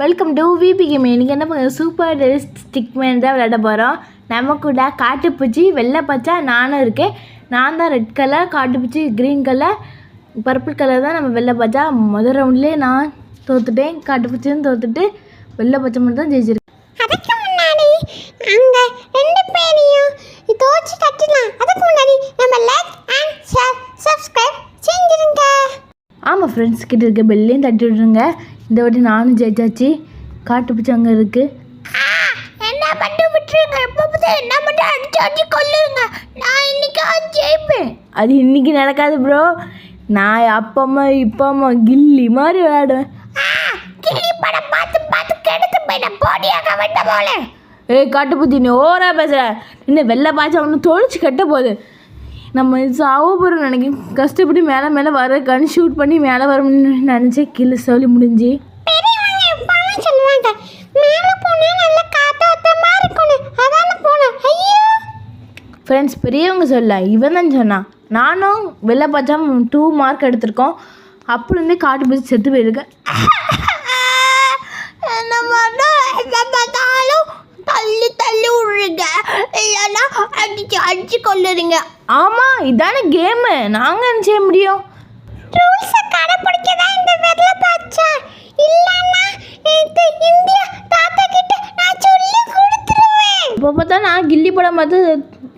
Welcome to VP game. இன்றைக்கி என்ன பண்ணுங்க, சூப்பர் ஸ்டிக் மேன் தான் விளையாட போகிறோம். நம்ம கூட காட்டுப்பூச்சி வெள்ளை பச்சை நானும் இருக்கேன். நான் தான் ரெட் கலர், காட்டுப்பூச்சி க்ரீன் கலர், பர்பிள் கலர் தான் நம்ம வெள்ளை பச்சை. முதல் ரவுண்ட்லேயே நான் தோற்றுட்டேன், காட்டுப்பூச்சியும் தோற்றுட்டு வெள்ளை பச்சை மட்டும் தான் ஜெயிச்சிருக்கேன். அதுக்கு முன்னாடி அங்கே ரெண்டு பேரையும் தோச்சு கட்டலாம். அதுக்கு முன்னாடி நம்ம லைக் அண்ட் ஷேர் சப்ஸ்கிரைப் செஞ்சிருங்க. ஆமாம் ஃப்ரெண்ட்ஸ், கிட்ட இருக்க பெல்லையும் தட்டி விட்ருங்க. இந்த வாட்டி நானும் ஜெயிச்சாச்சு. காட்டுப்பூச்சி அங்கே இருக்குது. என்ன பண்ணி விட்டுருங்க, என்ன மட்டும் அடிச்சு அடிச்சு கொல்லுங்க. நான் இன்னைக்கு ஜெயிப்பேன். அது இன்றைக்கி நடக்காது ப்ரோ. நான் அப்பம்மா இப்பம்மா கில்லி மாதிரி விளையாடுவேன். கிளி படம் பார்த்து பார்த்து கெடுத்து போயிட போடியாக விட்ட போல. ஏய் காட்டுப்பூச்சி, நீ ஓவரா பேசுகிற. இன்னும் வெள்ளை பாய்ச்சா ஒன்று தொழிச்சு கட்ட போகுது. நம்ம சாவ போகிறோம் நினைக்கும். கஷ்டப்பட்டு மேலே மேலே வர கன் ஷூட் பண்ணி மேலே வரும்னு நினச்சேன். கீழே சொல்லி முடிஞ்சு. பெரியவங்க எப்பவுமே சொல்லுவாங்க, மேலே போனால் நல்ல காத்தோட்டமா இருக்கணும், அதான போனேன். ஐயோ ஃப்ரெண்ட்ஸ், பெரியவங்க சொல்ல இவன் தான் சொன்னான். நானும் வெள்ளை பாய்ச்சா 2 மார்க் எடுத்திருக்கோம். அப்படிருந்தே காட்டுப்பூச்சி செத்து போயிருக்கேன். என்ன பார்த்தாலும் தள்ளி தள்ளி விடுறீங்க, இல்லைன்னா அடிச்சு அடிச்சு கொள்ளுறீங்க. ஆமாம், இதான கேமு. நாங்கள் என்ன செய்ய முடியும்? ரூல்ஸை கடைப்பிடிக்கதான் இந்த வெள்ளை பாச்சா. இல்லைன்னா இது இந்தியா தாத்தா கிட்ட நான் சொல்லி கொடுத்துருவேன். இப்போ பார்த்தா நான் கில்லி படம் பார்த்து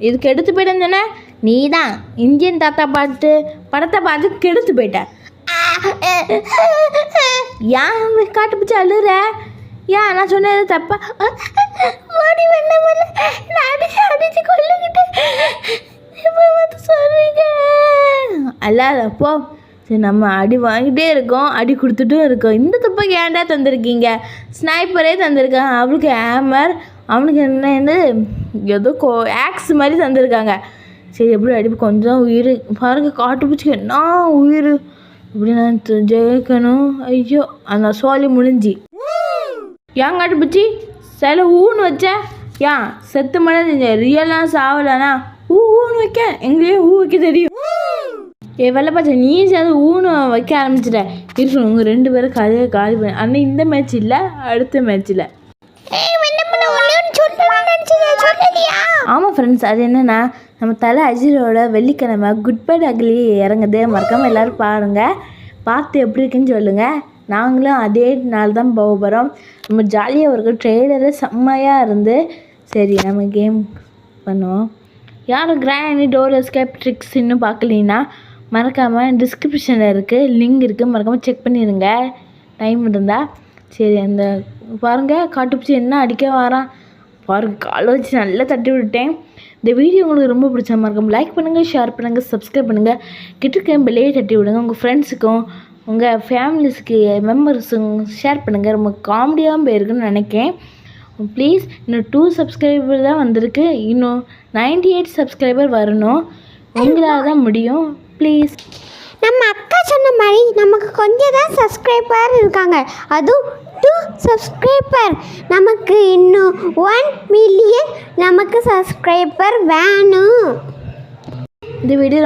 இதுக்கு எடுத்து போயிட்டேன்னு சொன்னேன். நீ தான் இந்தியன் தாத்தா படத்தை பார்த்து கெடுத்து போயிட்ட. ஏன் காட்டுப்பூச்சி அழுற? ஏன் நான் சொன்னது தப்பா? மாடி வெண்ண நான் அடிச்சு அடிச்சு கொள்ளுகிட்டு இப்போ வந்து சொல்றீங்க. அல்லாதப்போ சரி, நம்ம அடி வாங்கிட்டே இருக்கோம், அடி கொடுத்துட்டும் இருக்கோம். இந்த தப்பை ஏன்டா தந்திருக்கீங்க? ஸ்னைப்பரே தந்திருக்காங்க. அவளுக்கு ஹேமர், அவனுக்கு என்ன ஏதோ ஆக்ஸ் மாதிரி தந்திருக்காங்க. சரி, எப்படி அடி கொஞ்சம் உயிர் பாருங்க. காட்டுப்பூச்சிக்கு என்ன உயிர். இப்படி நான் ஜெயிக்கணும். ஐயோ, அந்த சோழி முடிஞ்சு. ஏன் காட்டுப்பூச்சி சில ஊன்னு வச்ச? ஏன் செத்து மழை ரியலாக சாவலானா? ஊன்னு வைக்க எங்கேயும் வைக்க தெரியும். ஏ வெள்ளை பாச்சா, நீ சேர்ந்து ஊன்னு வைக்க ஆரம்பிச்சிட்ட. இருக்கணும் உங்கள் 2 பேரும் கதையை காலி பண்ணி. ஆனால் இந்த மேட்ச் இல்லை, அடுத்த மேட்ச்சில். ஆமாம் ஃப்ரெண்ட்ஸ், அது என்னென்னா நம்ம தலை அஜிரோட வெள்ளிக்கிழமை குட் பை அக்லி இறங்குது. மறக்காமல் எல்லோரும் பாருங்கள். பார்த்து எப்படி இருக்குன்னு சொல்லுங்கள். நாங்களும் அதே நாள் தான் போக போகிறோம். நம்ம ஜாலியாக இருக்கும். ட்ரெய்லரு செம்மையாக இருந்து. சரி, நம்ம கேம் பண்ணுவோம். யாரும் கிராண்ட் டோர் எஸ்கேப் ட்ரிக்ஸ் இன்னும் பார்க்கலீன்னா மறக்காமல் டிஸ்கிரிப்ஷனில் இருக்குது, லிங்க் இருக்குது, மறக்காமல் செக் பண்ணிடுங்க டைம் இருந்தால். சரி, அந்த பாருங்கள் காட்டுப்பூச்சி என்ன அடிக்க வரான் பாருங்கள். காலை வச்சு நல்லா தட்டி விட்டேன். இந்த வீடியோ உங்களுக்கு ரொம்ப பிடிச்ச மறக்காம லைக் பண்ணுங்கள், ஷேர் பண்ணுங்கள், சப்ஸ்கிரைப் பண்ணுங்கள். கிட்டக்க பெல்லையே தட்டி விடுங்க. உங்கள் ஃப்ரெண்ட்ஸுக்கும் உங்கள் ஃபேமிலிஸ்க்கு மெம்பர்ஸுக்கும் ஷேர் பண்ணுங்கள். ரொம்ப காமெடியாக போயிருக்குன்னு நினைக்கிறேன். ப்ளீஸ், இன்னும் 2 சப்ஸ்கிரைபர் தான் வந்திருக்கு. இன்னும் 98 சப்ஸ்கிரைபர் வரணும். உங்களால் தான் முடியும். ப்ளீஸ். நம்ம அக்கா சொன்ன மாதிரி நமக்கு கொஞ்சம் தான் சப்ஸ்கிரைபர் இருக்காங்க, அதுவும் 2 சப்ஸ்கிரைபர். நமக்கு இன்னும் 1 மில்லியன் நமக்கு சப்ஸ்கிரைபர் வேணும். இந்த வீடியோ